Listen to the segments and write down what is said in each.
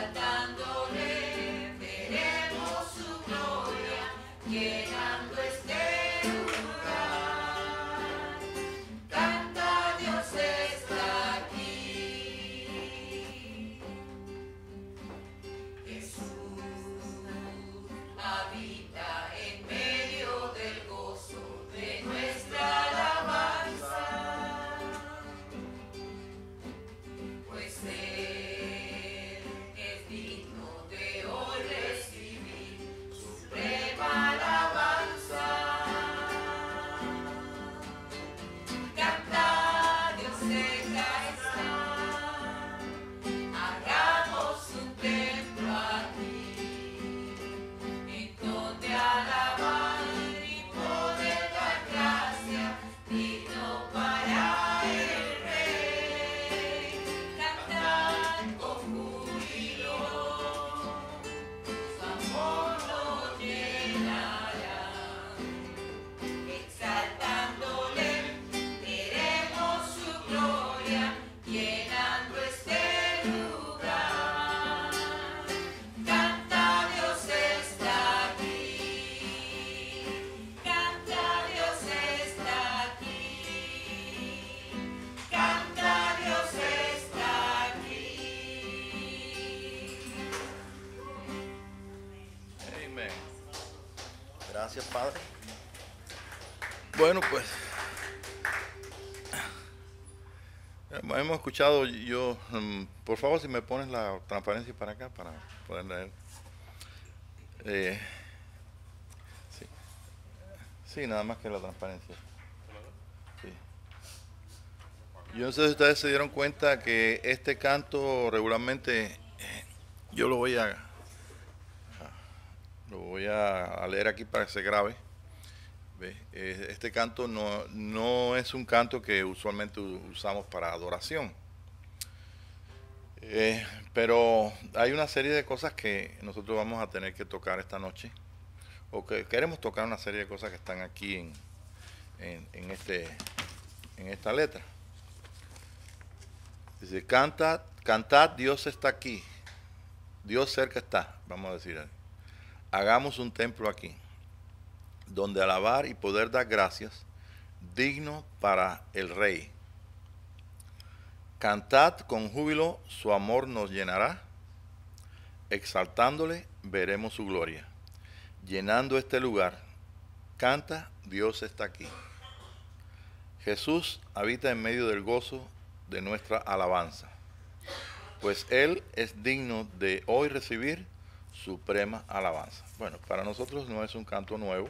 exaltándole, veremos su gloria, llenando este lugar. Canta, Dios está aquí. Jesús habita en medio del gozo de nuestra alabanza, pues Él es digno de hoy recibir suprema alabanza. Canta, Dios cerca está, hagamos un templo aquí, en donde alabar y poder dar gracia, digno para el Rey. Cantad con júbilo, su amor nos llenará. Exaltándole, veremos su gloria, llenando este lugar. Canta, Dios está aquí. Canta, Dios está aquí. Canta, Dios está aquí. Amén. Gracias, Padre. Bueno, pues hemos escuchado, por favor, si me pones la transparencia para acá para poder leer. Sí. Sí, nada más que la transparencia. Sí. Yo no sé si ustedes se dieron cuenta que este canto regularmente yo lo voy a leer aquí para que se grabe. ¿Ve? Este canto no es un canto que usualmente usamos para adoración. Pero hay una serie de cosas que nosotros vamos a tener que tocar esta noche, o que queremos tocar una serie de cosas que están aquí en esta letra. Dice, cantad, Dios está aquí, Dios cerca está, vamos a decir, hagamos un templo aquí, donde alabar y poder dar gracias, digno para el Rey. Cantad con júbilo, su amor nos llenará, exaltándole veremos su gloria, llenando este lugar. Canta, Dios está aquí. Jesús habita en medio del gozo de nuestra alabanza, pues Él es digno de hoy recibir suprema alabanza. Bueno, para nosotros no es un canto nuevo,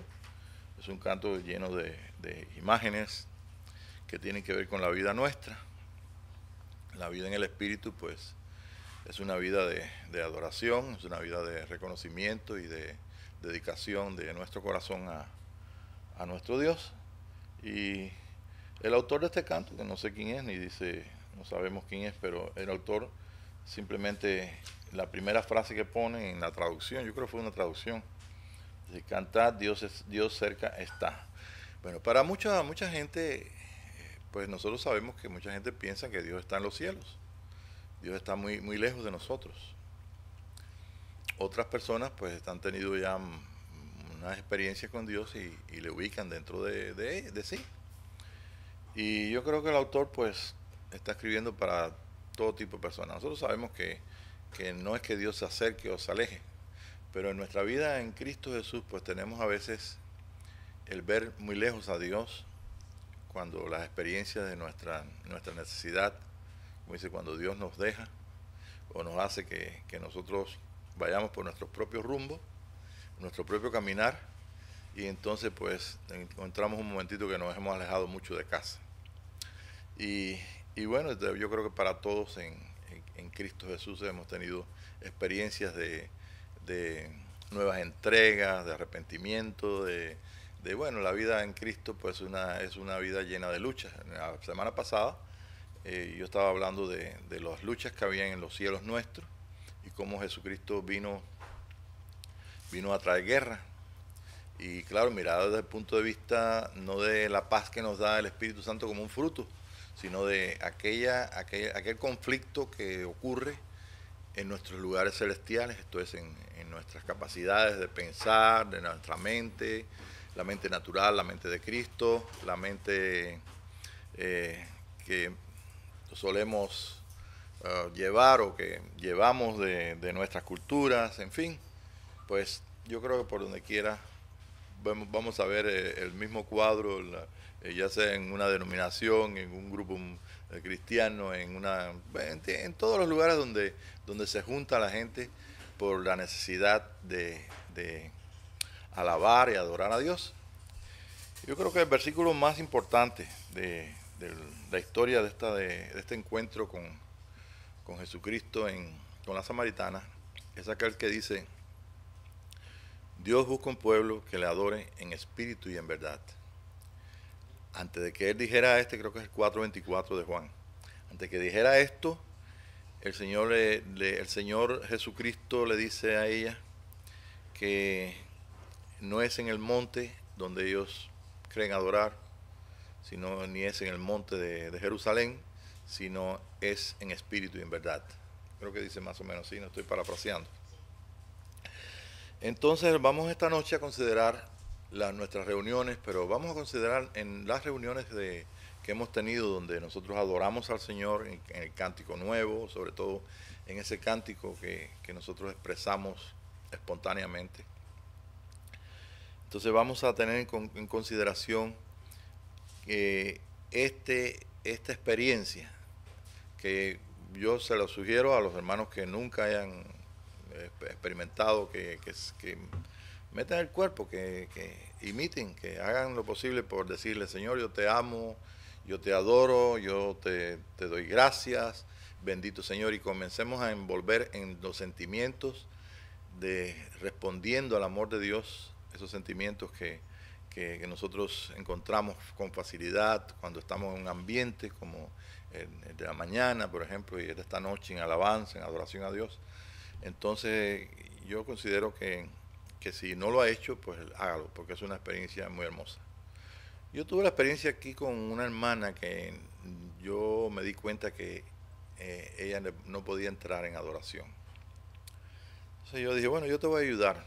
es un canto lleno de imágenes que tienen que ver con la vida nuestra. La vida en el Espíritu, pues, es una vida de adoración, es una vida de reconocimiento y de dedicación de nuestro corazón a nuestro Dios. Y el autor de este canto, que no sé quién es, ni dice, no sabemos quién es, pero el autor simplemente, la primera frase que pone en la traducción, yo creo que fue una traducción, dice, cantad, Dios cerca está. Bueno, para mucha gente, pues nosotros sabemos que mucha gente piensa que Dios está en los cielos. Dios está muy, muy lejos de nosotros. Otras personas pues han tenido ya unas experiencias con Dios y le ubican dentro de sí. Y yo creo que el autor pues está escribiendo para todo tipo de personas. Nosotros sabemos que no es que Dios se acerque o se aleje, pero en nuestra vida en Cristo Jesús pues tenemos a veces el ver muy lejos a Dios cuando las experiencias de nuestra necesidad, como dice, cuando Dios nos deja o nos hace que nosotros vayamos por nuestros propios rumbos, nuestro propio caminar, y entonces pues encontramos un momentito que nos hemos alejado mucho de casa. Y bueno, yo creo que para todos en Cristo Jesús hemos tenido experiencias de nuevas entregas, de arrepentimiento, bueno, la vida en Cristo pues es una vida llena de luchas. La semana pasada yo estaba hablando de las luchas que había en los cielos nuestros y cómo Jesucristo vino a traer guerra. Y claro, mirado desde el punto de vista no de la paz que nos da el Espíritu Santo como un fruto, sino de aquel conflicto que ocurre en nuestros lugares celestiales, esto es en nuestras capacidades de pensar, de nuestra mente, la mente natural, la mente de Cristo, la mente que solemos llevar o que llevamos de nuestras culturas, en fin, pues yo creo que por donde quiera vamos a ver el mismo cuadro, ya sea en una denominación, en un grupo cristiano, en todos los lugares donde se junta la gente por la necesidad de alabar y adorar a Dios. Yo creo que el versículo más importante de la historia de este encuentro con Jesucristo con la samaritana es aquel que dice: Dios busca un pueblo que le adore en espíritu y en verdad. Antes de que él dijera creo que es el 4:24 de Juan, antes que dijera esto, el Señor Jesucristo le dice a ella que no es en el monte donde ellos creen adorar, sino ni es en el monte de Jerusalén, sino es en espíritu y en verdad. Creo que dice más o menos así, no estoy parafraseando. Entonces vamos esta noche a considerar nuestras reuniones, pero vamos a considerar en las reuniones que hemos tenido donde nosotros adoramos al Señor en el cántico nuevo, sobre todo en ese cántico que nosotros expresamos espontáneamente. Entonces vamos a tener en consideración esta experiencia que yo se lo sugiero a los hermanos que nunca hayan experimentado, que metan el cuerpo, que imiten, que hagan lo posible por decirle: Señor, yo te amo, yo te adoro, yo te doy gracias, bendito Señor, y comencemos a envolver en los sentimientos respondiendo al amor de Dios, esos sentimientos que nosotros encontramos con facilidad cuando estamos en un ambiente como el de la mañana, por ejemplo, y el de esta noche en alabanza, en adoración a Dios. Entonces yo considero que si no lo ha hecho, pues hágalo, porque es una experiencia muy hermosa. Yo tuve la experiencia aquí con una hermana que yo me di cuenta que ella no podía entrar en adoración. Entonces yo dije, bueno, yo te voy a ayudar.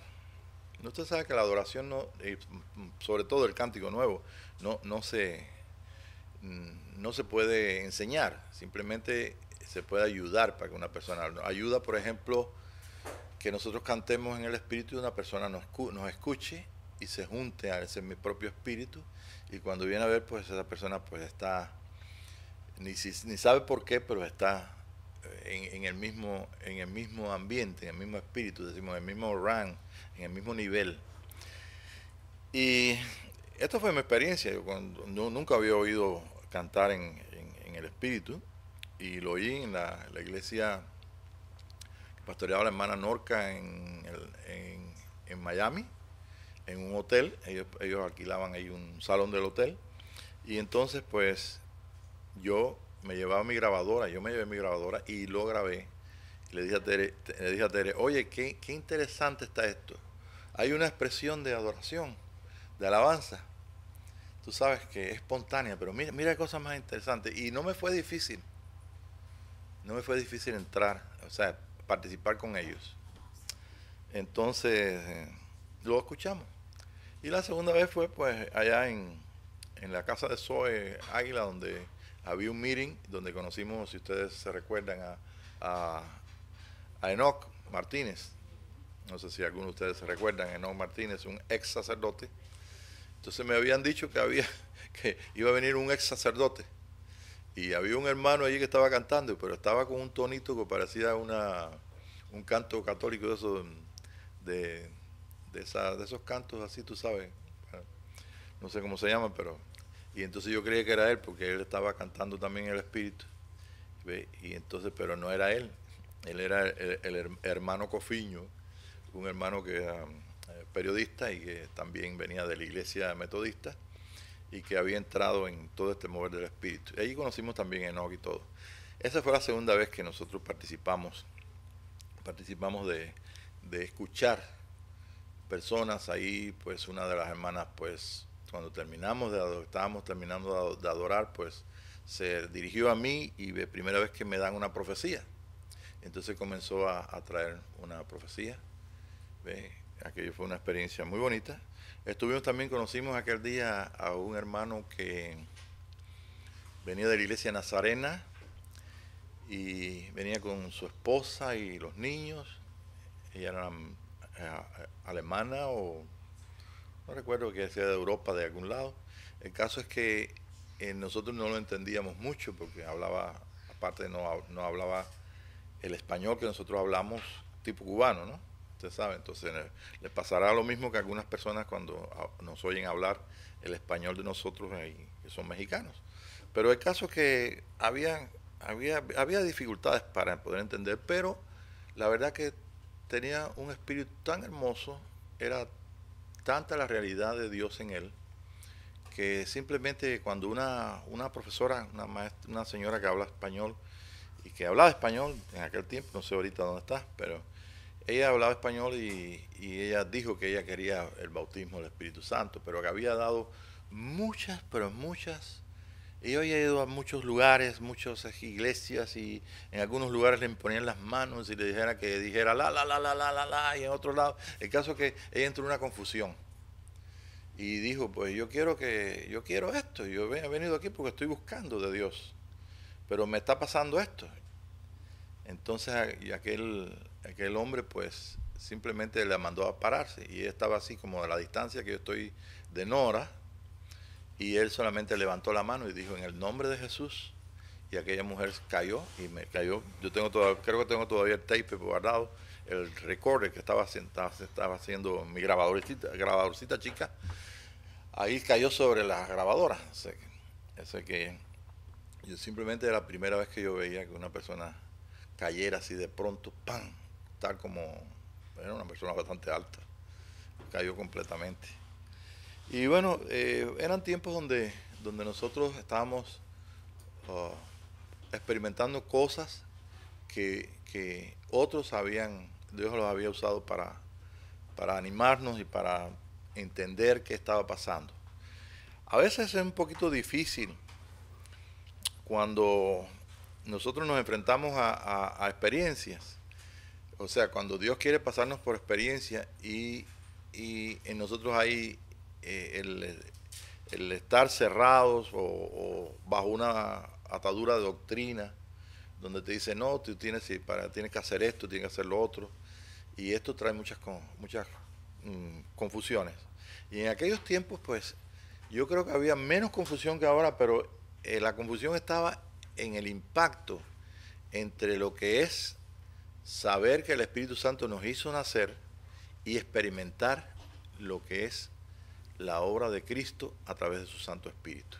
Usted sabe que la adoración, sobre todo el cántico nuevo, no se puede enseñar, simplemente se puede ayudar para que una persona ayuda. Por ejemplo, que nosotros cantemos en el espíritu y una persona nos escuche y se junte a ese mi propio espíritu, y cuando viene a ver, pues esa persona pues está, ni sabe por qué, pero está en el mismo ambiente, en el mismo espíritu, decimos, en el mismo rank, en el mismo nivel. Y esta fue mi experiencia. Yo nunca había oído cantar en el espíritu, y lo oí en la iglesia que pastoreaba la hermana Norca en Miami, en un hotel. Ellos alquilaban ahí un salón del hotel, y entonces pues yo me llevé mi grabadora y lo grabé. Le dije a Tere, oye, qué interesante está esto. Hay una expresión de adoración, de alabanza. Tú sabes que es espontánea, pero mira qué cosa más interesante. Y no me fue difícil. No me fue difícil entrar, o sea, participar con ellos. Entonces, lo escuchamos. Y la segunda vez fue pues allá en la casa de Zoe Águila, donde había un meeting, donde conocimos, si ustedes se recuerdan, a Enoch Martínez. No sé si algunos de ustedes se recuerdan, Enoch Martínez, un ex sacerdote. Entonces me habían dicho que iba a venir un ex sacerdote, y había un hermano allí que estaba cantando, pero estaba con un tonito que parecía un canto católico de esos cantos así, tú sabes, no sé cómo se llaman, y entonces yo creía que era él, porque él estaba cantando también en el espíritu, y entonces, pero no era él era el hermano Cofiño, un hermano que era periodista y que también venía de la iglesia metodista, y que había entrado en todo este mover del espíritu. Y allí conocimos también a Enoch y todo. Esa fue la segunda vez que nosotros participamos de escuchar personas ahí. Pues una de las hermanas, pues cuando estábamos terminando de adorar, pues se dirigió a mí, y de primera vez que me dan una profecía. Entonces comenzó a traer una profecía. ¿Ve? Aquello fue una experiencia muy bonita. Conocimos aquel día a un hermano que venía de la iglesia nazarena y venía con su esposa y los niños. Ella era alemana o no recuerdo, que sea de Europa, de algún lado. El caso es que nosotros no lo entendíamos mucho porque hablaba, aparte no hablaba el español que nosotros hablamos tipo cubano, ¿no? Usted sabe, entonces le pasará lo mismo que a algunas personas cuando nos oyen hablar el español de nosotros que son mexicanos. Pero el caso es que había dificultades para poder entender, pero la verdad que tenía un espíritu tan hermoso, era tanta la realidad de Dios en él, que simplemente cuando una profesora, una señora que habla español, y que hablaba español en aquel tiempo, no sé ahorita dónde está, pero ella hablaba español y ella dijo que ella quería el bautismo del Espíritu Santo, pero que había dado muchas, pero muchas. Ella había ido a muchos lugares, muchas iglesias, y en algunos lugares le imponían las manos y le dijera la, y en otros lados. El caso es que ella entró en una confusión y dijo, pues yo quiero esto, yo he venido aquí porque estoy buscando de Dios, pero me está pasando esto. Entonces aquel hombre pues simplemente le mandó a pararse y ella estaba así como a la distancia que yo estoy de Nora, y él solamente levantó la mano y dijo, en el nombre de Jesús, y aquella mujer cayó y me cayó. Yo creo que tengo todavía el tape guardado, el recorder que estaba haciendo mi grabadorcita chica, ahí cayó sobre la grabadora. Así que yo simplemente era la primera vez que yo veía que una persona cayera así de pronto, ¡pam! Tal como era una persona bastante alta, cayó completamente. Y bueno, eran tiempos donde nosotros estábamos experimentando cosas que otros Dios los había usado para animarnos y para entender qué estaba pasando. A veces es un poquito difícil cuando nosotros nos enfrentamos a experiencias. O sea, cuando Dios quiere pasarnos por experiencia y en nosotros hay el estar cerrados o bajo una atadura de doctrina donde te dice, no, tú tienes que hacer esto, tienes que hacer lo otro, y esto trae muchas confusiones. Y en aquellos tiempos, pues, yo creo que había menos confusión que ahora, pero la confusión estaba en el impacto entre lo que es saber que el Espíritu Santo nos hizo nacer y experimentar lo que es la obra de Cristo a través de su Santo Espíritu.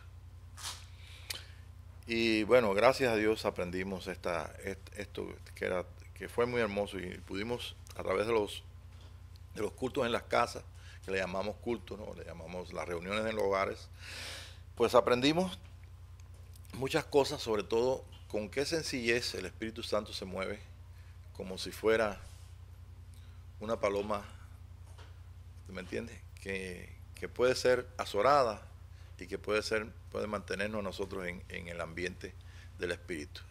Y bueno, gracias a Dios aprendimos esto que fue muy hermoso, y pudimos a través de los cultos en las casas, que le llamamos cultos, ¿no? Le llamamos las reuniones en los hogares, pues aprendimos muchas cosas, sobre todo con qué sencillez el Espíritu Santo se mueve, como si fuera una paloma, ¿me entiendes? Que puede ser azorada y que puede mantenernos nosotros en el ambiente del Espíritu.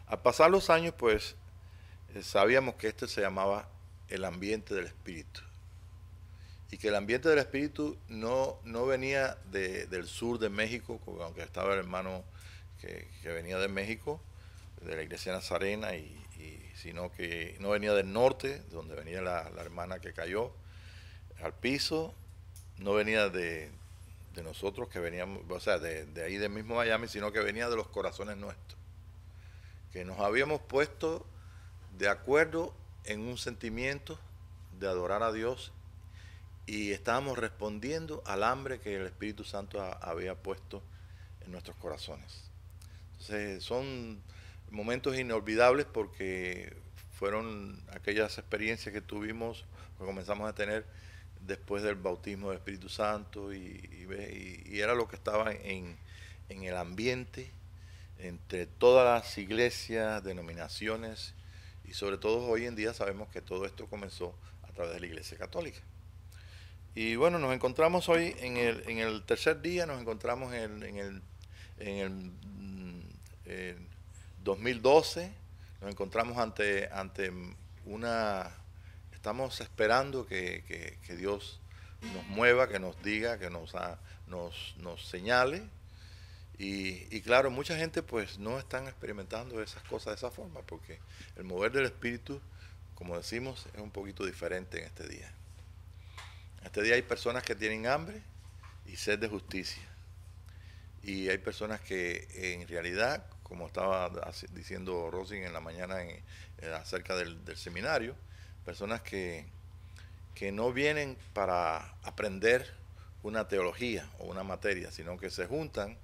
Al pasar los años, pues, sabíamos que esto se llamaba el ambiente del Espíritu. Y que el ambiente del Espíritu no venía del sur de México, aunque estaba el hermano que venía de México, de la iglesia nazarena, sino que no venía del norte, donde venía la hermana que cayó al piso, no venía de nosotros que veníamos, o sea, de ahí del mismo Miami, sino que venía de los corazones nuestros, que nos habíamos puesto de acuerdo en un sentimiento de adorar a Dios y estábamos respondiendo al hambre que el Espíritu Santo había puesto en nuestros corazones. Entonces son momentos inolvidables porque fueron aquellas experiencias que tuvimos, que comenzamos a tener después del bautismo del Espíritu Santo, y era lo que estaba en el ambiente entre todas las iglesias, denominaciones, y sobre todo hoy en día sabemos que todo esto comenzó a través de la Iglesia Católica. Y bueno, nos encontramos hoy en el tercer día, nos encontramos en el 2012, Nos encontramos ante una... Estamos esperando que Dios nos mueva, que nos diga, que nos señale. Y claro, mucha gente pues no están experimentando esas cosas de esa forma, porque el mover del Espíritu, como decimos, es un poquito diferente en este día. En este día hay personas que tienen hambre y sed de justicia. Y hay personas que en realidad, como estaba diciendo Rosy en la mañana acerca del seminario, personas que no vienen para aprender una teología o una materia, sino que se juntan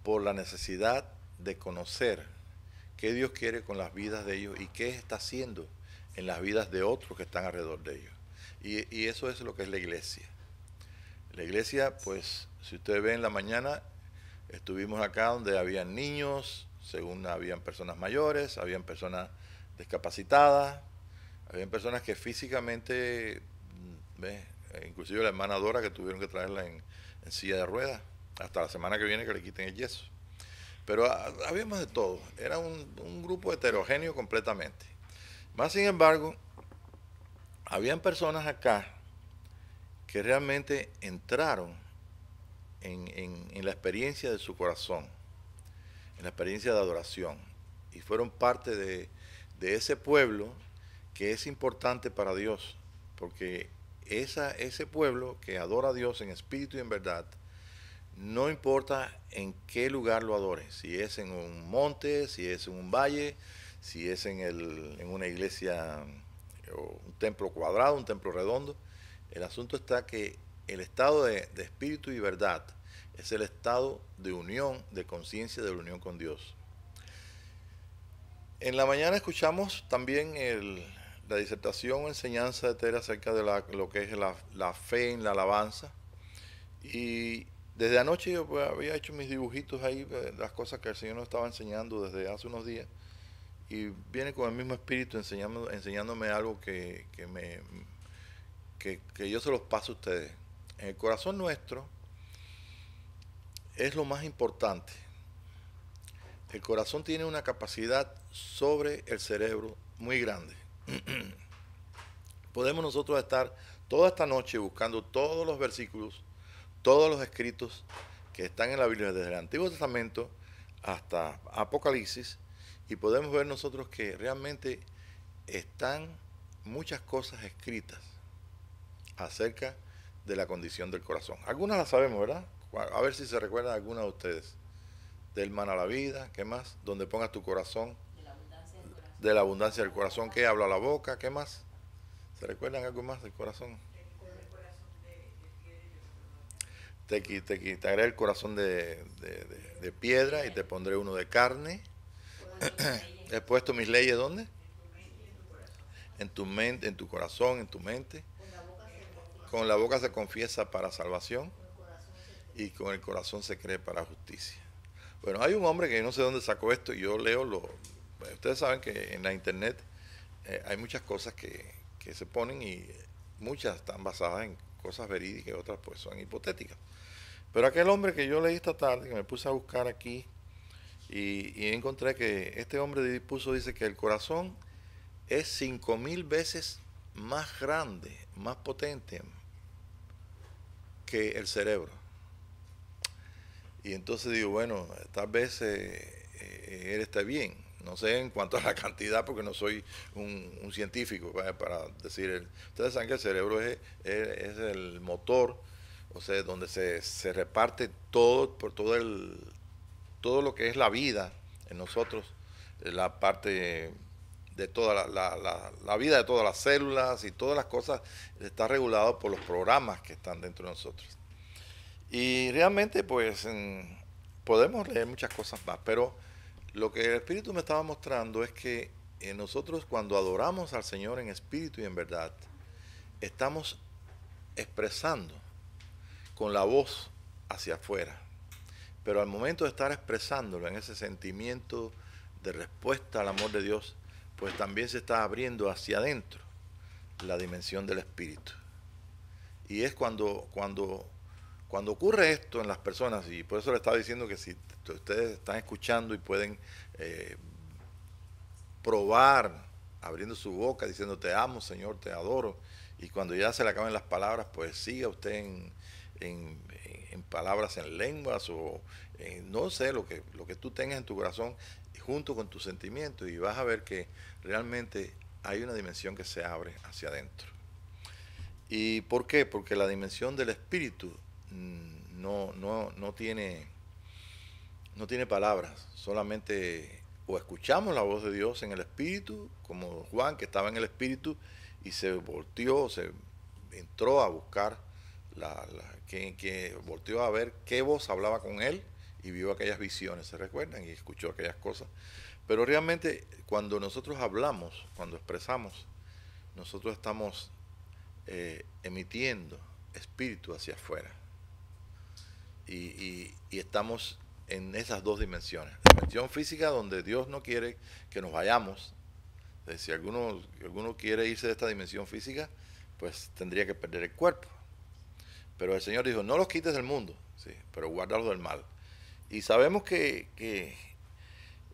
por la necesidad de conocer qué Dios quiere con las vidas de ellos y qué está haciendo en las vidas de otros que están alrededor de ellos. Y eso es lo que es la iglesia. La iglesia, pues, si ustedes ven en la mañana, estuvimos acá donde habían niños, según habían personas mayores, habían personas discapacitadas, habían personas que físicamente, ¿ves? Inclusive la hermana Dora que tuvieron que traerla en silla de ruedas, hasta la semana que viene que le quiten el yeso. Pero habíamos de todo, era un grupo heterogéneo completamente. Más sin embargo, habían personas acá que realmente entraron en la experiencia de su corazón, en la experiencia de adoración, y fueron parte de ese pueblo que es importante para Dios, porque ese pueblo que adora a Dios en espíritu y en verdad, no importa en qué lugar lo adore, si es en un monte, si es en un valle, si es en una iglesia o un templo cuadrado, un templo redondo. El asunto está que el estado de espíritu y verdad es el estado de unión, de conciencia, de la unión con Dios. En la mañana escuchamos también la disertación o enseñanza de Tere acerca de lo que es la fe en la alabanza. Y desde anoche yo pues, había hecho mis dibujitos ahí, las cosas que el Señor nos estaba enseñando desde hace unos días. Y viene con el mismo espíritu enseñándome algo que yo se los paso a ustedes. En el corazón nuestro es lo más importante. El corazón tiene una capacidad sobre el cerebro muy grande. Podemos nosotros estar toda esta noche buscando todos los versículos, todos los escritos que están en la Biblia desde el Antiguo Testamento hasta Apocalipsis, y podemos ver nosotros que realmente están muchas cosas escritas acerca de la condición del corazón. Algunas las sabemos, ¿verdad? A ver si se recuerdan algunas de ustedes. Del man a la vida, ¿qué más? Donde pongas tu corazón. De la abundancia del corazón, ¿qué habla la boca? ¿Qué más? ¿Se recuerdan algo más del corazón? Te quitaré el corazón de piedra y te pondré uno de carne. He puesto mis leyes, ¿dónde? En tu mente, en tu corazón, en tu mente. Con la boca se confiesa para salvación y con el corazón se cree para justicia. Bueno, hay un hombre que no sé dónde sacó esto y yo leo ustedes saben que en la internet hay muchas cosas que se ponen y muchas están basadas en cosas verídicas y otras pues son hipotéticas. Pero aquel hombre que yo leí esta tarde, que me puse a buscar aquí y encontré que este hombre dice que el corazón es 5000 veces más grande, más potente que el cerebro. Y entonces digo, bueno, tal vez él está bien. No sé en cuanto a la cantidad, porque no soy un científico para decir. Ustedes saben que el cerebro es el motor, o sea, donde se reparte todo lo que es la vida en nosotros, la parte de toda la vida de todas las células y todas las cosas está regulado por los programas que están dentro de nosotros. Y realmente pues podemos leer muchas cosas más, pero lo que el Espíritu me estaba mostrando es que nosotros cuando adoramos al Señor en espíritu y en verdad, estamos expresando con la voz hacia afuera. Pero al momento de estar expresándolo en ese sentimiento de respuesta al amor de Dios, pues también se está abriendo hacia adentro la dimensión del Espíritu. Y es cuando ocurre esto en las personas, y por eso le estaba diciendo que si ustedes están escuchando y pueden probar, abriendo su boca, diciendo te amo, Señor, te adoro. Y cuando ya se le acaben las palabras, pues siga usted en palabras en lenguas o no sé, lo que tú tengas en tu corazón junto con tus sentimientos y vas a ver que realmente hay una dimensión que se abre hacia adentro. ¿Y por qué? Porque la dimensión del espíritu no tiene palabras, solamente o escuchamos la voz de Dios en el espíritu, como Juan que estaba en el espíritu y se volteó, se entró a buscar, que volteó a ver qué voz hablaba con él y vio aquellas visiones, ¿se recuerdan? Y escuchó aquellas cosas. Pero realmente cuando nosotros hablamos, cuando expresamos, nosotros estamos emitiendo espíritu hacia afuera. Y estamos en esas dos dimensiones. Dimensión física donde Dios no quiere que nos vayamos. Si alguno quiere irse de esta dimensión física, pues tendría que perder el cuerpo. Pero el Señor dijo, no los quites del mundo, ¿sí? Pero guárdalos del mal. Y sabemos que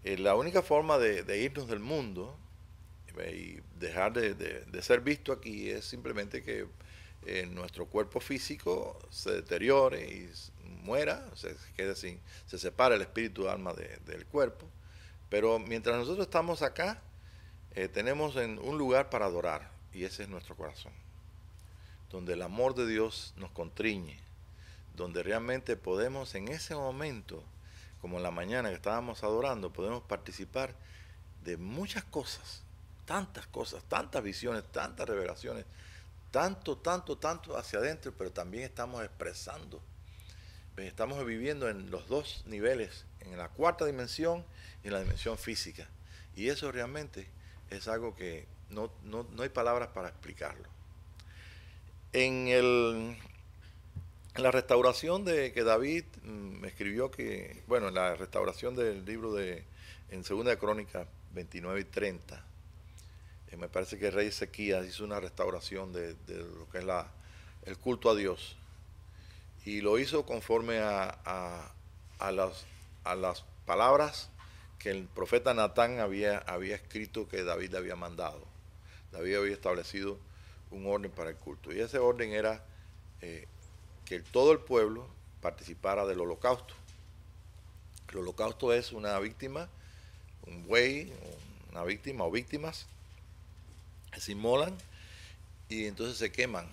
la única forma de irnos del mundo y dejar de ser visto aquí es simplemente que nuestro cuerpo físico se deteriore y muera, se separa el espíritu alma del cuerpo. Pero mientras nosotros estamos acá, tenemos un lugar para adorar y ese es nuestro corazón, donde el amor de Dios nos contriñe, donde realmente podemos en ese momento, como en la mañana que estábamos adorando, podemos participar de muchas cosas, tantas visiones, tantas revelaciones, tanto hacia adentro, pero también estamos expresando, estamos viviendo en los dos niveles, en la cuarta dimensión y en la dimensión física. Y eso realmente es algo que no hay palabras para explicarlo. En la restauración que David escribió en la restauración del libro en Segunda de Crónicas 29 y 30, me parece que el rey Ezequías hizo una restauración de lo que es el culto a Dios. Y lo hizo conforme a las palabras que el profeta Natán había escrito que David había mandado. David había establecido un orden para el culto. Y ese orden era que todo el pueblo participara del holocausto. El holocausto es una víctima, un buey, una víctima o víctimas, que se inmolan y entonces se queman,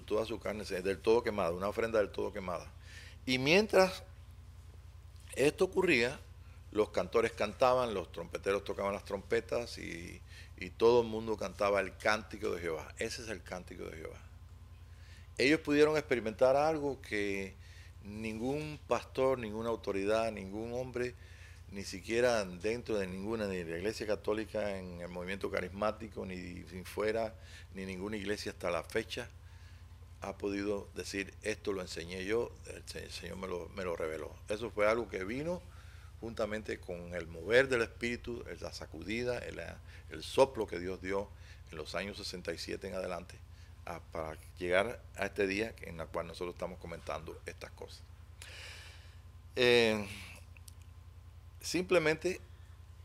toda su carne del todo quemada, una ofrenda del todo quemada. Y mientras esto ocurría, los cantores cantaban, los trompeteros tocaban las trompetas y todo el mundo cantaba el cántico de Jehová. Ese es el cántico de Jehová. Ellos pudieron experimentar algo que ningún pastor, ninguna autoridad, ningún hombre, ni siquiera dentro de ninguna, ni de la Iglesia Católica, en el movimiento carismático, ni sin fuera, ni ninguna iglesia hasta la fecha, ha podido decir, esto lo enseñé yo, el Señor me lo reveló. Eso fue algo que vino juntamente con el mover del Espíritu, la sacudida, el soplo que Dios dio en los años 67 en adelante, para llegar a este día en el cual nosotros estamos comentando estas cosas. Simplemente,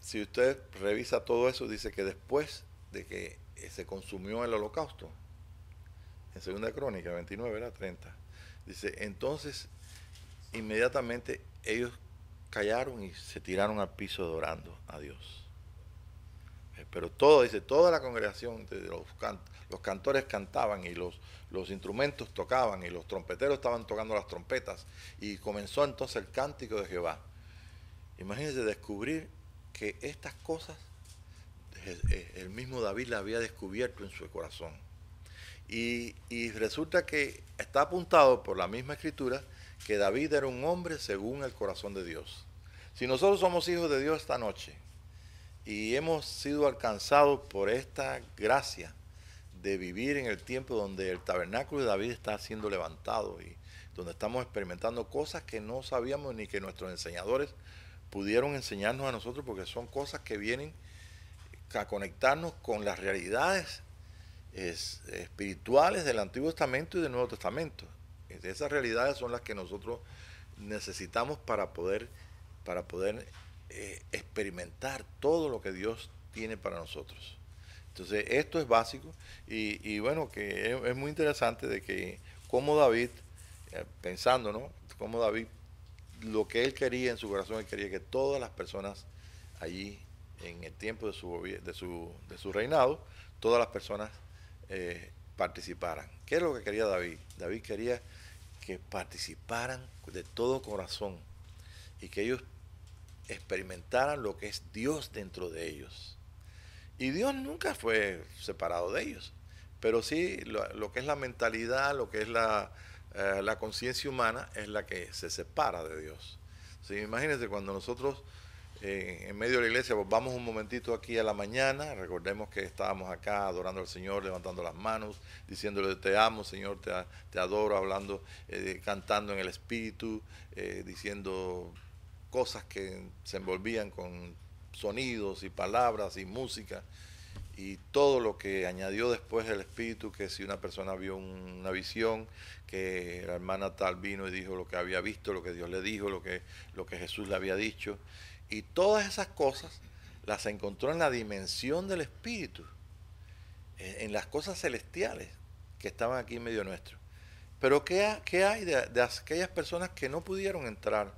si usted revisa todo eso, dice que después de que se consumió el holocausto, en Segunda Crónica 29, ¿verdad? 30, dice, entonces inmediatamente ellos callaron y se tiraron al piso adorando a Dios. Pero toda la congregación, los cantores cantaban y los instrumentos tocaban y los trompeteros estaban tocando las trompetas y comenzó entonces el cántico de Jehová. Imagínense descubrir que estas cosas el mismo David las había descubierto en su corazón. Y resulta que está apuntado por la misma escritura que David era un hombre según el corazón de Dios. Si nosotros somos hijos de Dios esta noche y hemos sido alcanzados por esta gracia de vivir en el tiempo donde el tabernáculo de David está siendo levantado y donde estamos experimentando cosas que no sabíamos ni que nuestros enseñadores pudieron enseñarnos a nosotros, porque son cosas que vienen a conectarnos con las realidades espirituales del Antiguo Testamento y del Nuevo Testamento. Esas realidades son las que nosotros necesitamos para poder experimentar todo lo que Dios tiene para nosotros. Entonces, esto es básico y bueno, que es muy interesante de que como David, pensando, ¿no? Como David, lo que él quería en su corazón, él quería que todas las personas allí, en el tiempo de su reinado, todas las personas participaran. ¿Qué es lo que quería David? David quería que participaran de todo corazón y que ellos experimentaran lo que es Dios dentro de ellos. Y Dios nunca fue separado de ellos, pero sí lo que es la mentalidad, lo que es la conciencia humana es la que se separa de Dios. Sí, imagínense cuando nosotros en medio de la iglesia pues vamos un momentito aquí a la mañana, recordemos que estábamos acá adorando al Señor, levantando las manos, diciéndole te amo Señor, te adoro, hablando, cantando en el Espíritu, diciendo cosas que se envolvían con sonidos y palabras y música y todo lo que añadió después el Espíritu, que si una persona vio una visión, que la hermana tal vino y dijo lo que había visto, lo que Dios le dijo, lo que Jesús le había dicho, y todas esas cosas las encontró en la dimensión del Espíritu, en las cosas celestiales que estaban aquí en medio nuestro. Pero ¿qué hay de aquellas personas que no pudieron entrar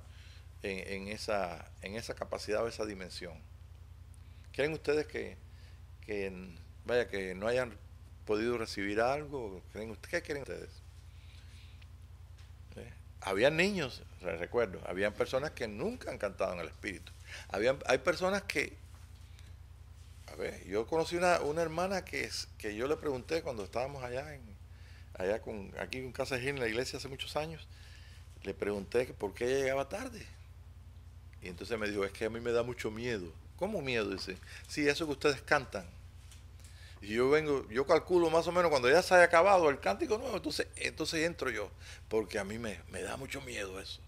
en esa capacidad o esa dimensión? ¿Creen ustedes que vaya que no hayan podido recibir algo? ¿Qué creen ustedes? Habían niños, recuerdo, habían personas que nunca han cantado en el Espíritu. Hay personas que, a ver, yo conocí una hermana que yo le pregunté cuando estábamos aquí en Casa de Gil, en la iglesia hace muchos años, le pregunté que por qué ella llegaba tarde. Y entonces me dijo, es que a mí me da mucho miedo. ¿Cómo miedo? Dice, sí, eso que ustedes cantan. Y yo calculo más o menos cuando ya se haya acabado el cántico nuevo, entonces entro yo, porque a mí me da mucho miedo eso.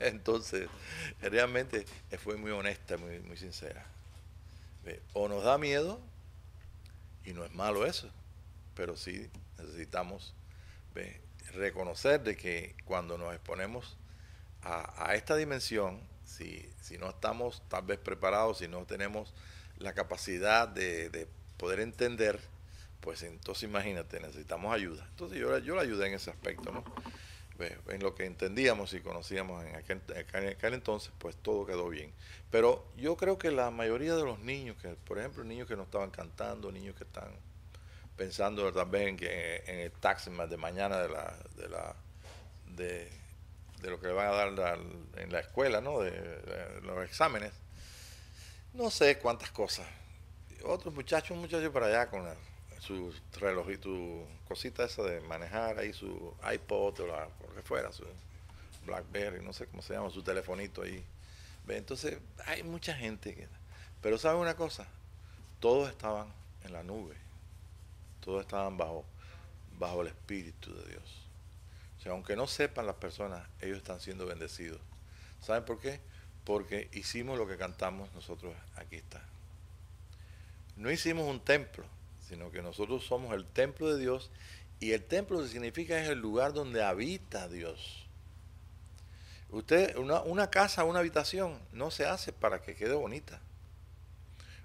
Entonces, realmente fue muy honesta, muy sincera. O nos da miedo, y no es malo eso, pero sí necesitamos reconocer de que cuando nos exponemos a esta dimensión, si no estamos tal vez preparados, si no tenemos la capacidad de poder entender, pues entonces imagínate, necesitamos ayuda. Entonces yo la ayudé en ese aspecto, ¿no? En lo que entendíamos y conocíamos en aquel entonces, pues todo quedó bien. Pero yo creo que la mayoría de los niños, que por ejemplo niños que no estaban cantando, niños que están pensando también en el taxi de mañana de, de lo que le van a dar en la escuela, ¿no? De los exámenes, no sé cuántas cosas. Otros muchachos, un muchacho para allá con su reloj y tu cosita esa de manejar ahí su iPod o lo que fuera, su BlackBerry, no sé cómo se llama, su telefonito ahí. ¿Ve? Entonces hay mucha gente pero ¿saben una cosa? Todos estaban en la nube, todos estaban bajo el Espíritu de Dios. O sea, aunque no sepan las personas, ellos están siendo bendecidos. ¿Saben por qué? Porque hicimos lo que cantamos nosotros, aquí está. No hicimos un templo, sino que nosotros somos el templo de Dios, y el templo significa es el lugar donde habita Dios. Una casa, una habitación, no se hace para que quede bonita.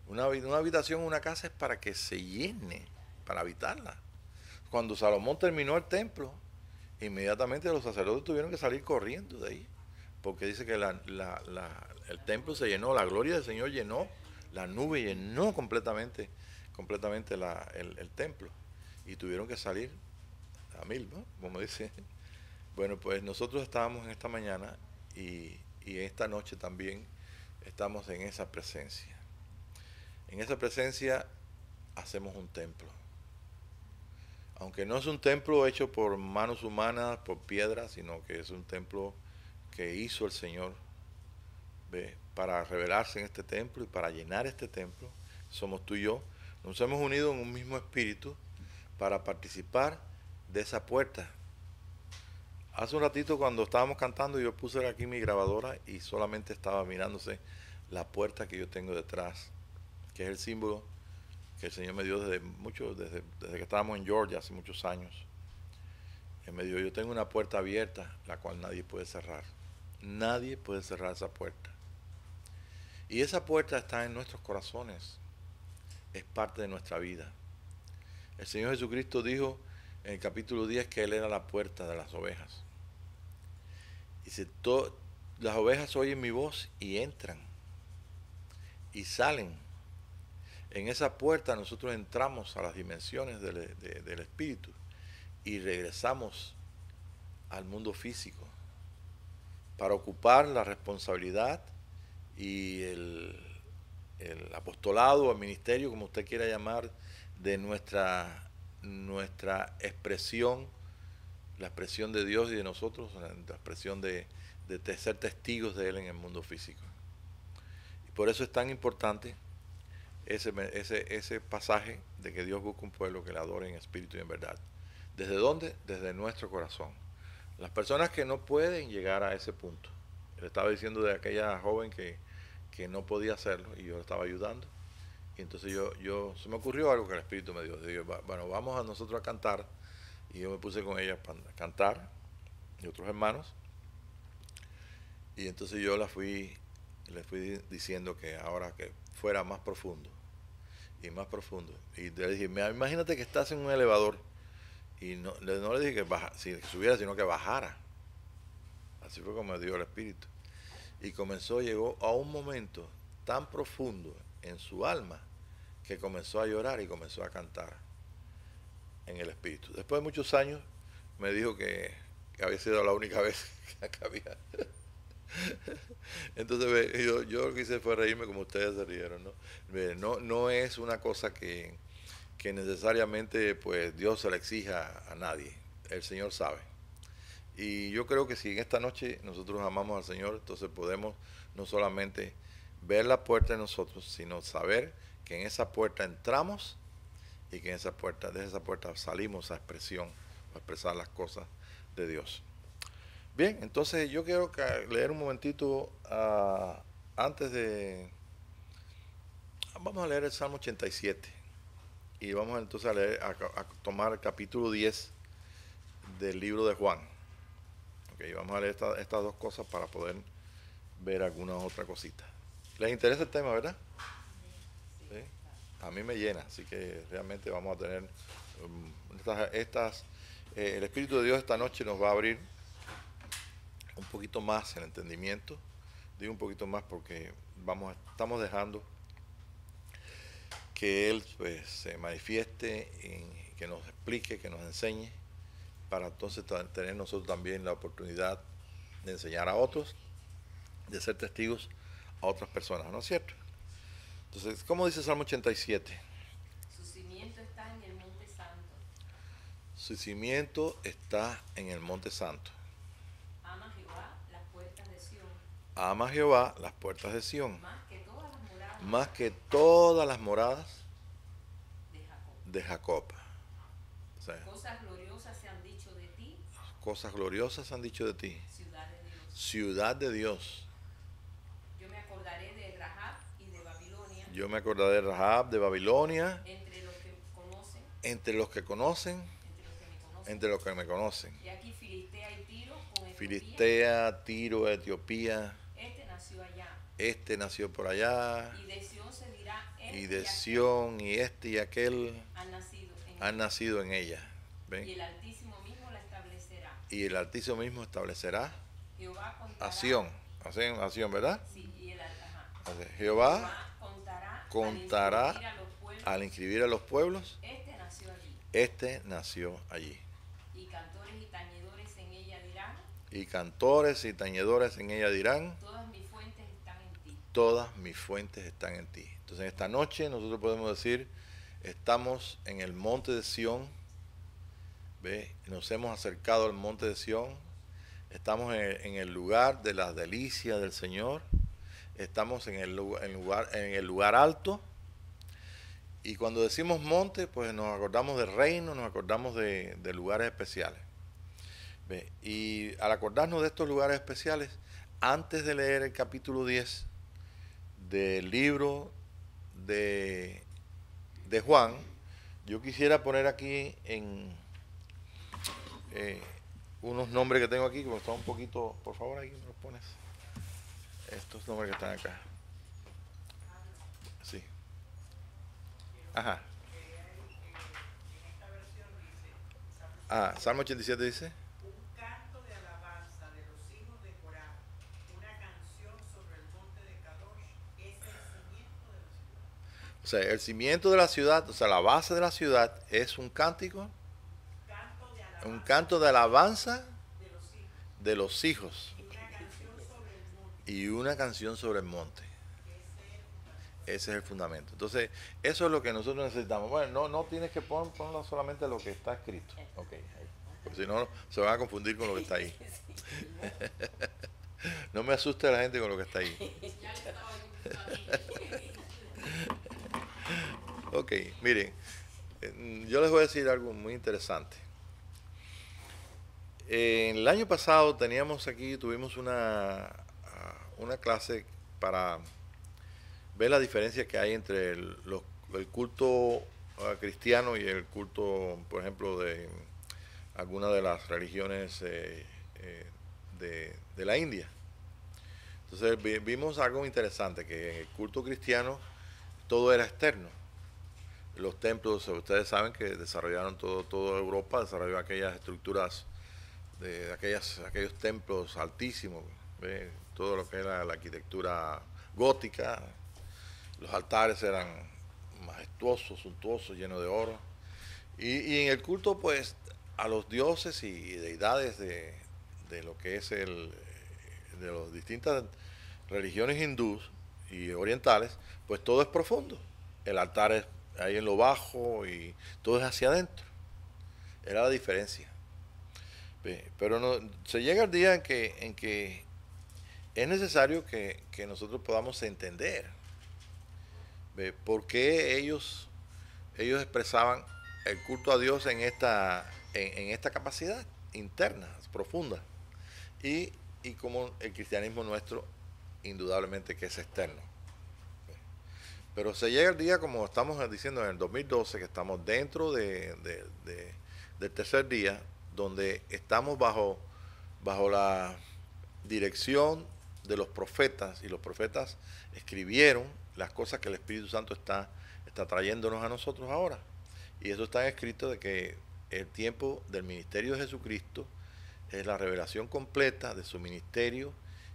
Una habitación, una casa es para que se llene, para habitarla. Cuando Salomón terminó el templo, inmediatamente los sacerdotes tuvieron que salir corriendo de ahí, porque dice que el templo se llenó, la gloria del Señor llenó, la nube llenó completamente el templo, y tuvieron que salir a mil, ¿no? Como dice. Bueno, pues nosotros estábamos en esta mañana y esta noche también estamos en esa presencia. En esa presencia hacemos un templo. Aunque no es un templo hecho por manos humanas, por piedras, sino que es un templo que hizo el Señor, para revelarse en este templo y para llenar este templo. Somos tú y yo. Nos hemos unido en un mismo espíritu para participar de esa puerta. Hace un ratito cuando estábamos cantando yo puse aquí mi grabadora y solamente estaba mirándose la puerta que yo tengo detrás, que es el símbolo que el Señor me dio desde que estábamos en Georgia hace muchos años. Él me dijo, yo tengo una puerta abierta, la cual nadie puede cerrar. Nadie puede cerrar esa puerta. Y esa puerta está en nuestros corazones, es parte de nuestra vida. El Señor Jesucristo dijo en el capítulo 10 que Él era la puerta de las ovejas. Dice, las ovejas oyen mi voz y entran y salen. En esa puerta nosotros entramos a las dimensiones del Espíritu y regresamos al mundo físico para ocupar la responsabilidad y el apostolado o el ministerio, como usted quiera llamar, de nuestra expresión, la expresión de Dios y de nosotros, la expresión de ser testigos de Él en el mundo físico. Y por eso es tan importante ese pasaje de que Dios busca un pueblo que le adore en espíritu y en verdad. ¿Desde dónde? Desde nuestro corazón. Las personas que no pueden llegar a ese punto. Le estaba diciendo de aquella joven que no podía hacerlo y yo le estaba ayudando. Y entonces se me ocurrió algo que el Espíritu me dijo. Digo, bueno, vamos a nosotros a cantar. Y yo me puse con ella para cantar y otros hermanos. Y entonces yo le fui diciendo que ahora que fuera más profundo y más profundo. Y le dije, imagínate que estás en un elevador y no le dije que subiera, sino que bajara. Así fue como me dio el Espíritu. Y llegó a un momento tan profundo en su alma que comenzó a llorar y comenzó a cantar en el Espíritu. Después de muchos años me dijo que había sido la única vez que había. Entonces yo lo que hice fue reírme como ustedes se rieron, ¿no? No es una cosa que necesariamente pues Dios se le exija a nadie. El Señor sabe. Y yo creo que si en esta noche nosotros amamos al Señor, entonces podemos no solamente ver la puerta de nosotros, sino saber que en esa puerta entramos y que desde esa puerta salimos a expresión, a expresar las cosas de Dios. Bien, entonces yo quiero leer un momentito antes de... Vamos a leer el Salmo 87 y vamos entonces a tomar el capítulo 10 del libro de Juan. Okay, vamos a leer estas dos cosas para poder ver alguna otra cosita. ¿Les interesa el tema, verdad? ¿Sí? A mí me llena, así que realmente vamos a tener el Espíritu de Dios esta noche nos va a abrir un poquito más el entendimiento. Digo un poquito más porque estamos dejando que Él pues, se manifieste, que nos explique, que nos enseñe, para entonces tener nosotros también la oportunidad de enseñar a otros, de ser testigos a otras personas, ¿no es cierto? Entonces, ¿cómo dice Salmo 87? Su cimiento está en el monte santo. Su cimiento está en el monte santo. Ama Jehová las puertas de Sión. Ama Jehová las puertas de Sión. Más que todas las moradas. Más que todas las moradas de Jacob. de Jacob. O sea, Cosas gloriosas se han dicho de ti. cosas gloriosas han dicho de ti. Ciudad de Dios. Ciudad de Dios. Yo me acordaré de Rahab y de Babilonia. Yo me acordaré de Rahab, de Babilonia, Entre los que conocen. entre los que conocen, Entre los que me conocen. entre los que me conocen. Y aquí Filistea y Tiro con Etiopía. Filistea, Tiro, Etiopía. Este nació allá. Este nació por allá. Y de Sión se dirá este Y de aquel Sión y este y aquel han nacido en ella. han nacido en ella. ¿Ven? Y el Altísimo mismo la establecerá. Y el Altísimo mismo establecerá Jehová contará. a Sión. A Sión, ¿verdad? Sí, y Jehová contará al al inscribir a los pueblos. Este nació allí. Este nació allí. Y cantores y tañedores en ella dirán. Y cantores y tañedores en ella dirán, Todas mis fuentes están en ti. todas mis fuentes están en ti. Entonces esta noche nosotros podemos decir, estamos en el monte de Sión, ¿ve? Nos hemos acercado al monte de Sión, estamos en el lugar de las delicias del Señor, estamos en el lugar alto, y cuando decimos monte, pues nos acordamos del reino, nos acordamos de lugares especiales. ¿Ve? Y al acordarnos de estos lugares especiales, antes de leer el capítulo 10 del libro de Juan, yo quisiera poner aquí en unos nombres que tengo aquí, que están un poquito, por favor, ahí me los pones, estos nombres que están acá. Ajá. que hay, en esta versión dice, Salmo 87 dice. un canto de alabanza de los hijos de Corá, una canción sobre el monte de Kadosh, es el cimiento de la ciudad. O sea, el cimiento de la ciudad, o sea, la base de la ciudad es un cántico, Canto de alabanza un canto de alabanza de los hijos, de los hijos y una canción sobre el monte, y una canción sobre el monte. que ese es el fundamento. Ese es el fundamento. Entonces, eso es lo que nosotros necesitamos. Bueno, no tienes que ponlo solamente lo que está escrito. Ok, ahí. Porque si no, se van a confundir con lo que está ahí. No me asuste a la gente con lo que está ahí. Ya le estaba confundiendo a mí. Ok, miren, yo les voy a decir algo muy interesante. El año pasado tuvimos una clase para ver la diferencia que hay entre el culto cristiano y el culto, por ejemplo, de alguna de las religiones de la India. Entonces vimos algo interesante, que en el culto cristiano todo era externo. Los templos, ustedes saben que desarrollaron toda Europa, desarrolló aquellas estructuras de aquellos templos altísimos, ¿ve? Todo lo que era la arquitectura gótica, los altares eran majestuosos, suntuosos, llenos de oro. Y en el culto, pues, a los dioses y deidades de lo que es de las distintas religiones hindús y orientales, pues todo es profundo. El altar es ahí en lo bajo y todo es hacia adentro. Era la diferencia. Pero no, se llega el día en que es necesario que nosotros podamos entender por qué ellos expresaban el culto a Dios en esta capacidad interna, profunda. Y como el cristianismo nuestro, indudablemente que es externo. Pero se llega el día, como estamos diciendo en el 2012, que estamos dentro del tercer día, donde estamos bajo la dirección de los profetas, y los profetas escribieron las cosas que el Espíritu Santo está trayéndonos a nosotros ahora. Y eso está escrito de que el tiempo del ministerio de Jesucristo es la revelación completa de su ministerio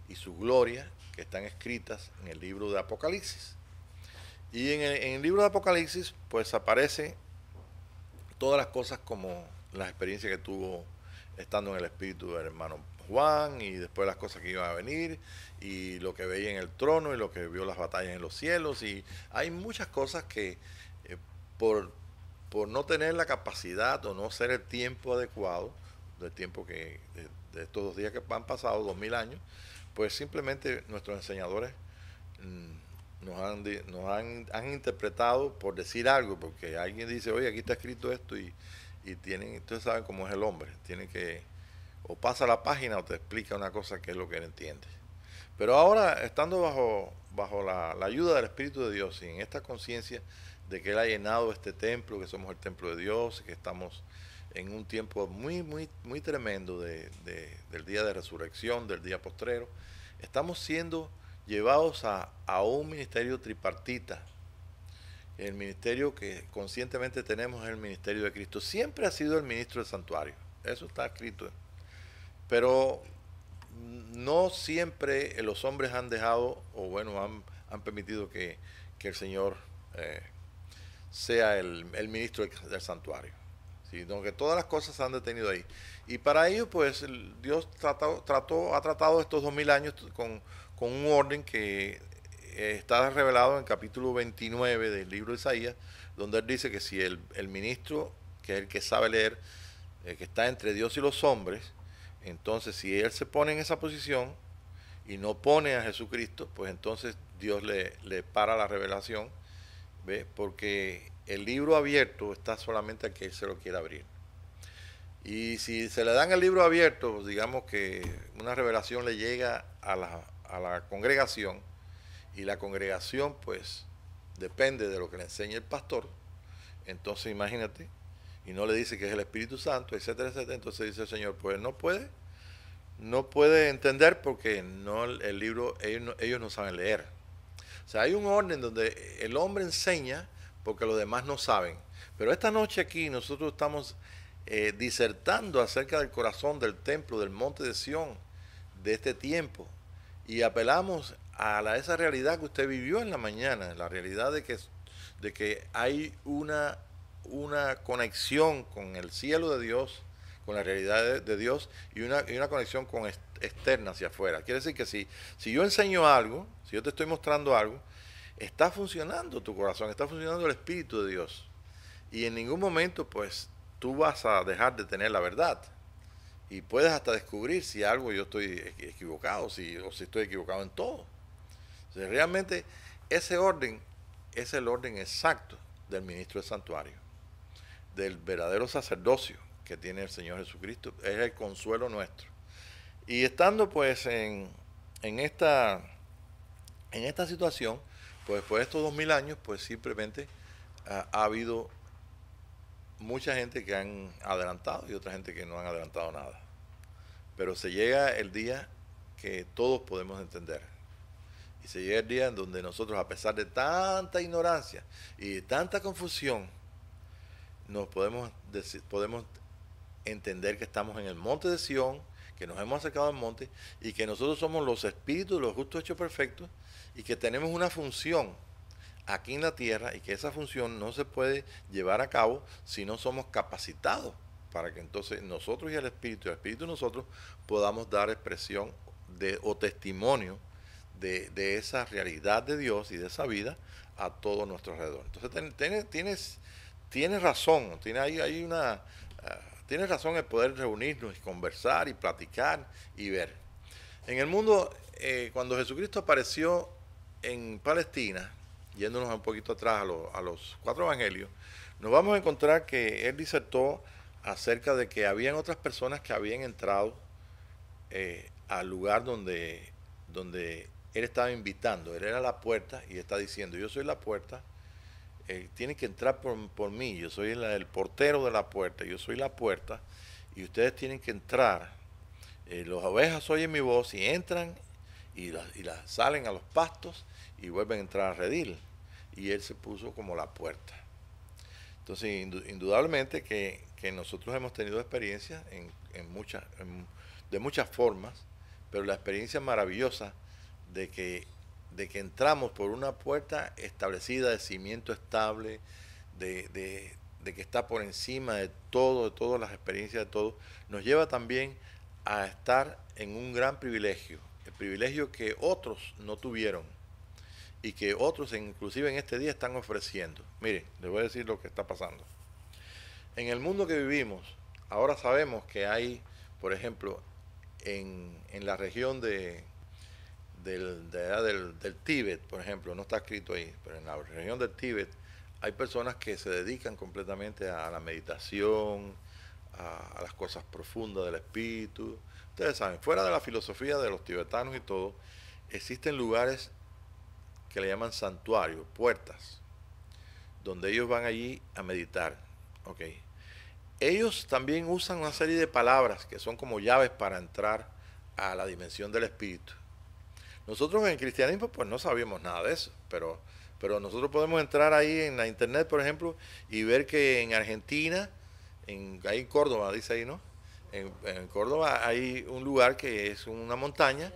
y su gloria, que están escritas en el libro de Apocalipsis. Y en el libro de Apocalipsis, pues aparece todas las cosas como las experiencias que tuvo estando en el espíritu del hermano Juan, y después las cosas que iban a venir, y lo que veía en el trono, y lo que vio las batallas en los cielos. Y hay muchas cosas que por no tener la capacidad o no ser el tiempo adecuado, del tiempo de estos 2 días que han pasado, 2000 años, pues simplemente nuestros enseñadores nos han interpretado por decir algo, porque alguien dice, oye, aquí está escrito esto, y ustedes saben cómo es el hombre, tiene que, o pasa la página o te explica una cosa que es lo que él entiende. Pero ahora, estando bajo la ayuda del Espíritu de Dios y en esta conciencia de que Él ha llenado este templo, que somos el templo de Dios, que estamos en un tiempo muy, muy, muy tremendo del día de resurrección, del día postrero, estamos siendo llevados a un ministerio tripartita. El ministerio que conscientemente tenemos es el ministerio de Cristo. Siempre ha sido el ministro del santuario, eso está escrito. Pero no siempre los hombres han dejado, o bueno, han permitido que el Señor sea el ministro del santuario, sino que todas las cosas se han detenido ahí. Y para ello, pues, Dios ha tratado estos 2000 años con un orden que está revelado en el capítulo 29 del libro de Isaías, donde él dice que si el ministro, que es el que sabe leer, que está entre Dios y los hombres, entonces si él se pone en esa posición y no pone a Jesucristo, pues entonces Dios le para la revelación, ¿ve? Porque el libro abierto está solamente a que él se lo quiera abrir. Y si se le dan el libro abierto, pues digamos que una revelación le llega a la congregación, y la congregación pues depende de lo que le enseñe el pastor. Entonces imagínate, y no le dice que es el Espíritu Santo, etcétera, etcétera. Entonces dice el Señor, pues no puede entender, porque el libro, ellos no saben leer. O sea, hay un orden donde el hombre enseña porque los demás no saben. Pero esta noche aquí nosotros estamos disertando acerca del corazón del templo, del monte de Sión, de este tiempo, y apelamos a esa realidad que usted vivió en la mañana, la realidad de que hay una conexión con el cielo de Dios, con la realidad de Dios, y una conexión externa hacia afuera. Quiere decir que si yo enseño algo, si yo te estoy mostrando algo, está funcionando tu corazón, está funcionando el Espíritu de Dios. Y en ningún momento, pues, tú vas a dejar de tener la verdad. Y puedes hasta descubrir si algo yo estoy equivocado, o si estoy equivocado en todo. O sea, realmente ese orden es el orden exacto del ministro del santuario, del verdadero sacerdocio que tiene el Señor Jesucristo. Es el consuelo nuestro. Y estando pues en esta situación, pues por estos 2000 años, pues simplemente ha habido mucha gente que han adelantado y otra gente que no han adelantado nada. Pero se llega el día que todos podemos entender. Y se llega el día en donde nosotros, a pesar de tanta ignorancia y de tanta confusión, nos podemos entender que estamos en el monte de Sión, que nos hemos acercado al monte y que nosotros somos los espíritus de los justos hechos perfectos y que tenemos una función aquí en la tierra y que esa función no se puede llevar a cabo si no somos capacitados para que entonces nosotros y el espíritu nosotros podamos dar expresión o testimonio de esa realidad de Dios y de esa vida a todo nuestro alrededor. Entonces tienes razón, tienes razón en poder reunirnos y conversar y platicar y ver. En el mundo, cuando Jesucristo apareció en Palestina, yéndonos un poquito atrás a los 4 evangelios, nos vamos a encontrar que él disertó acerca de que habían otras personas que habían entrado al lugar donde él estaba invitando. Él era la puerta y está diciendo, yo soy la puerta, tienen que entrar por mí, yo soy el portero de la puerta, yo soy la puerta y ustedes tienen que entrar. Las ovejas oyen mi voz y entran y las salen a los pastos y vuelven a entrar al redil. Y él se puso como la puerta. Entonces, indudablemente que nosotros hemos tenido experiencias de muchas formas, pero la experiencia maravillosa de que entramos por una puerta establecida, de cimiento estable, de que está por encima de todas las experiencias de todo, nos lleva también a estar en un gran privilegio, el privilegio que otros no tuvieron y que otros inclusive en este día están ofreciendo. Miren, les voy a decir lo que está pasando. En el mundo que vivimos, ahora sabemos que hay, por ejemplo, en la región del Tíbet, por ejemplo, no está escrito ahí, pero en la región del Tíbet hay personas que se dedican completamente a la meditación, a las cosas profundas del espíritu. Ustedes saben, fuera de la filosofía de los tibetanos y todo, existen lugares que le llaman santuarios, puertas, donde ellos van allí a meditar. Okay. Ellos también usan una serie de palabras que son como llaves para entrar a la dimensión del espíritu. Nosotros en el cristianismo pues no sabíamos nada de eso, pero nosotros podemos entrar ahí en la internet, por ejemplo, y ver que en Argentina, ahí en Córdoba, dice ahí, ¿no? En Córdoba hay un lugar que es una montaña,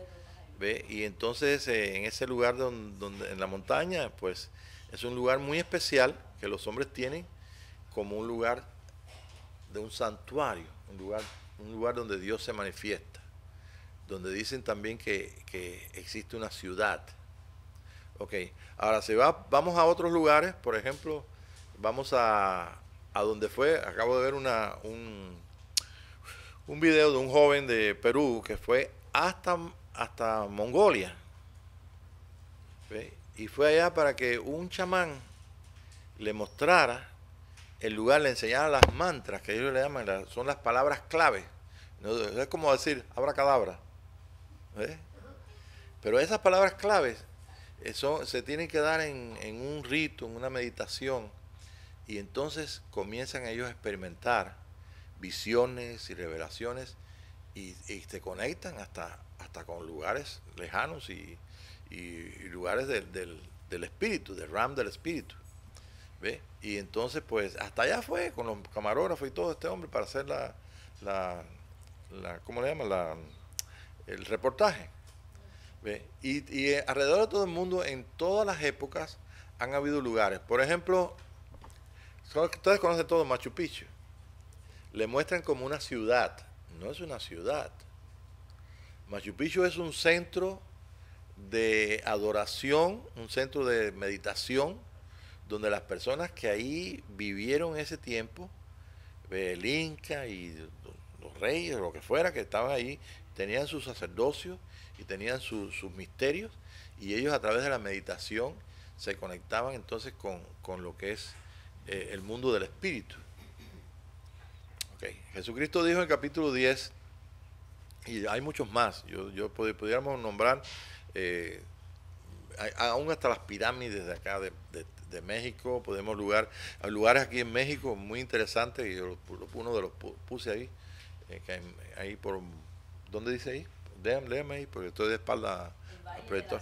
¿ve? Y entonces en ese lugar donde en la montaña, pues es un lugar muy especial que los hombres tienen como un lugar de un santuario, un lugar donde Dios se manifiesta, donde dicen también que existe una ciudad. Ok, ahora vamos a otros lugares, por ejemplo, vamos a donde acabo de ver un video de un joven de Perú que fue hasta Mongolia, ¿ve? Y fue allá para que un chamán le mostrara el lugar, le enseñara las mantras, que ellos le llaman, son las palabras clave, ¿no? Es como decir abracadabra, ¿ve? Pero esas palabras claves se tienen que dar en un rito, en una meditación, y entonces comienzan ellos a experimentar visiones y revelaciones y se conectan hasta con lugares lejanos y lugares del espíritu, del realm del espíritu. ¿Ve? Y entonces, pues, hasta allá fue con los camarógrafos y todo este hombre para hacer ¿cómo le llaman? El reportaje. ¿Ve? Y alrededor de todo el mundo, en todas las épocas, han habido lugares. Por ejemplo, ustedes conocen todo Machu Picchu. Le muestran como una ciudad. No es una ciudad. Machu Picchu es un centro de adoración, un centro de meditación, donde las personas que ahí vivieron ese tiempo, el Inca y los reyes, lo que fuera, que estaban ahí, tenían su sacerdocio y tenían sus misterios, y ellos a través de la meditación se conectaban entonces con lo que es el mundo del espíritu. Okay. Jesucristo dijo en el capítulo 10, y hay muchos más, pudiéramos nombrar aún hasta las pirámides de acá de México, podemos lugares aquí en México muy interesantes, y uno de los puse ahí, ahí por, ¿dónde dice ahí? Léame ahí, porque estoy de espalda al proyector.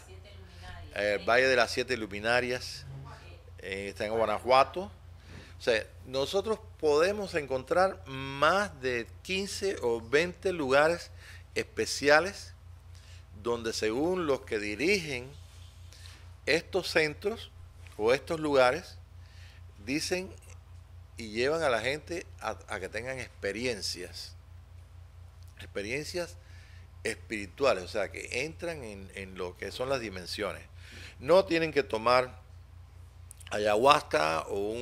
El Valle de las Siete Luminarias, está en Guanajuato. O sea, nosotros podemos encontrar más de 15 o 20 lugares especiales donde, según los que dirigen estos centros o estos lugares, dicen y llevan a la gente a que tengan experiencias espirituales, o sea, que entran en lo que son las dimensiones. No tienen que tomar ayahuasca o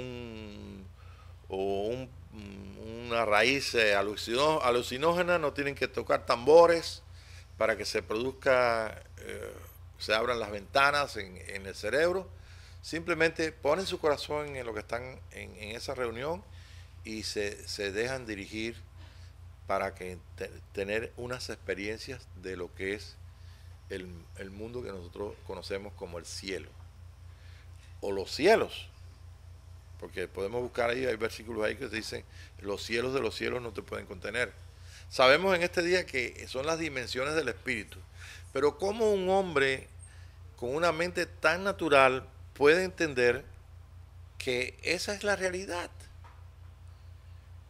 una raíz alucinógena, no tienen que tocar tambores para que se produzca, se abran las ventanas en el cerebro. Simplemente ponen su corazón en lo que están en esa reunión y se dejan dirigir para que tener unas experiencias de lo que es el mundo que nosotros conocemos como el cielo o los cielos, porque podemos buscar ahí, hay versículos ahí que dicen los cielos de los cielos no te pueden contener. Sabemos en este día que son las dimensiones del espíritu, pero ¿cómo un hombre con una mente tan natural puede entender que esa es la realidad?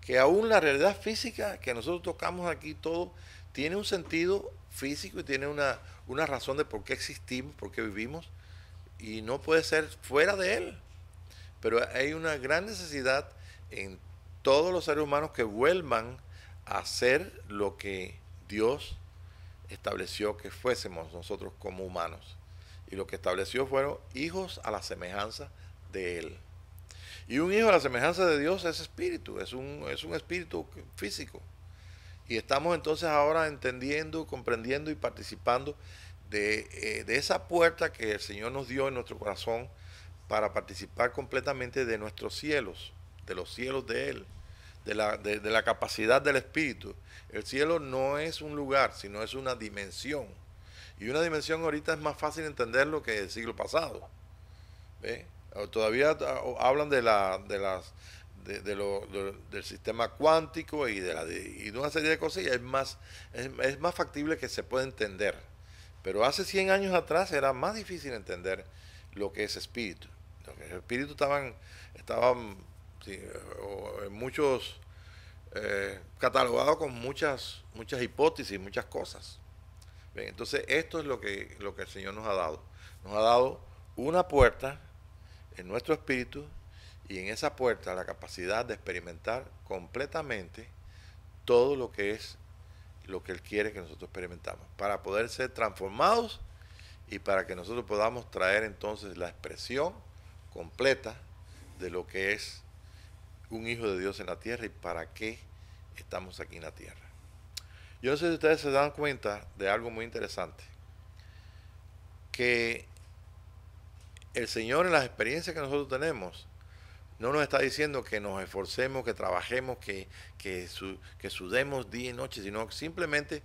Que aún la realidad física que nosotros tocamos aquí todo tiene un sentido físico y tiene una razón de por qué existimos, por qué vivimos, y no puede ser fuera de él. Pero hay una gran necesidad en todos los seres humanos que vuelvan a hacer lo que Dios estableció que fuésemos nosotros como humanos. Y lo que estableció fueron hijos a la semejanza de Él. Y un hijo a la semejanza de Dios es espíritu, es un espíritu físico. Y estamos entonces ahora entendiendo, comprendiendo y participando de esa puerta que el Señor nos dio en nuestro corazón para participar completamente de nuestros cielos, de los cielos de Él, de la capacidad del espíritu. El cielo no es un lugar, sino es una dimensión. Y una dimensión ahorita es más fácil entenderlo que el siglo pasado. ¿Ve? Todavía hablan del sistema cuántico y de una serie de cosas, y es más factible que se pueda entender. Pero hace 100 años atrás era más difícil entender lo que es espíritu. El espíritu estaban sí, muchos catalogados con muchas hipótesis, muchas cosas. Bien, entonces esto es lo que el Señor nos ha dado. Nos ha dado una puerta en nuestro espíritu, y en esa puerta la capacidad de experimentar completamente todo lo que es lo que Él quiere que nosotros experimentamos, para poder ser transformados y para que nosotros podamos traer entonces la expresión completa de lo que es un hijo de Dios en la tierra y para qué estamos aquí en la tierra. Yo no sé si ustedes se dan cuenta de algo muy interesante, que el Señor en las experiencias que nosotros tenemos no nos está diciendo que nos esforcemos, que trabajemos, que sudemos día y noche, sino que simplemente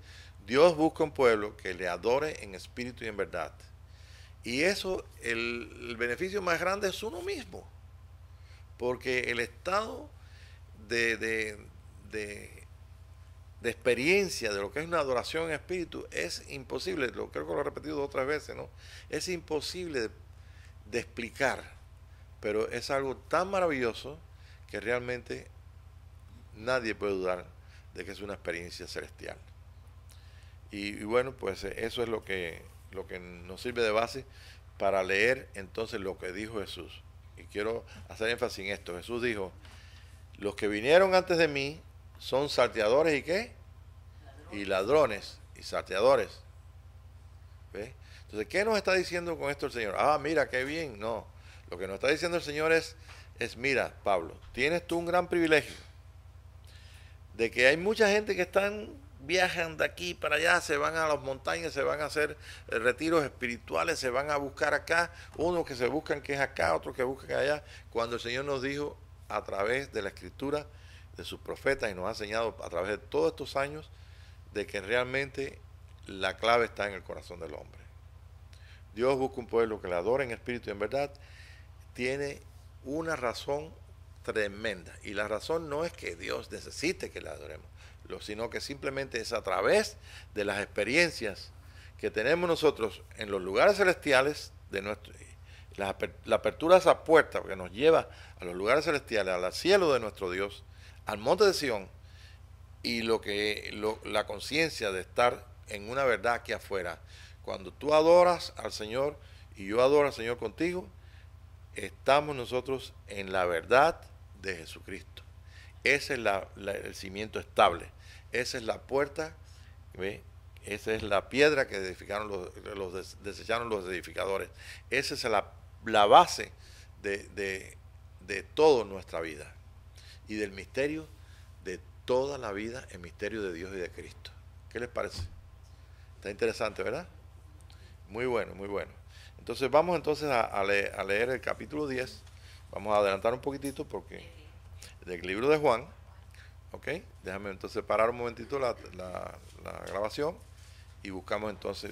Dios busca un pueblo que le adore en espíritu y en verdad. Y eso, el beneficio más grande es uno mismo, porque el estado de experiencia de lo que es una adoración en espíritu es imposible, creo que lo he repetido otras veces, ¿no? Es imposible de explicar, pero es algo tan maravilloso que realmente nadie puede dudar de que es una experiencia celestial. Y bueno, pues eso es lo que nos sirve de base para leer entonces lo que dijo Jesús. Y quiero hacer énfasis en esto. Jesús dijo, los que vinieron antes de mí son salteadores y ¿qué? Y ladrones y salteadores. ¿Ve? Entonces, ¿qué nos está diciendo con esto el Señor? Ah, mira, qué bien. No, lo que nos está diciendo el Señor es mira, Pablo, tienes tú un gran privilegio de que hay mucha gente que viajan de aquí para allá, se van a las montañas, se van a hacer retiros espirituales, se van a buscar acá, unos que se buscan que es acá, otros que buscan allá, cuando el Señor nos dijo a través de la Escritura, de sus profetas, y nos ha enseñado a través de todos estos años, de que realmente la clave está en el corazón del hombre. Dios busca un pueblo que le adore en espíritu y en verdad. Tiene una razón tremenda, y la razón no es que Dios necesite que le adoremos, sino que simplemente es a través de las experiencias que tenemos nosotros en los lugares celestiales de la apertura de esa puerta que nos lleva a los lugares celestiales, al cielo de nuestro Dios, al monte de Sión, y la conciencia de estar en una verdad aquí afuera. Cuando tú adoras al Señor y yo adoro al Señor contigo, estamos nosotros en la verdad de Jesucristo. Ese es el cimiento estable. Esa es la puerta, ¿ve? Esa es la piedra que edificaron desecharon los edificadores. Esa es la base de toda nuestra vida y del misterio de toda la vida, el misterio de Dios y de Cristo. ¿Qué les parece? Está interesante, ¿verdad? Muy bueno, muy bueno. Entonces vamos entonces a leer el capítulo 10. Vamos a adelantar un poquitito porque del libro de Juan. ¿Ok? Déjame entonces parar un momentito la grabación y buscamos entonces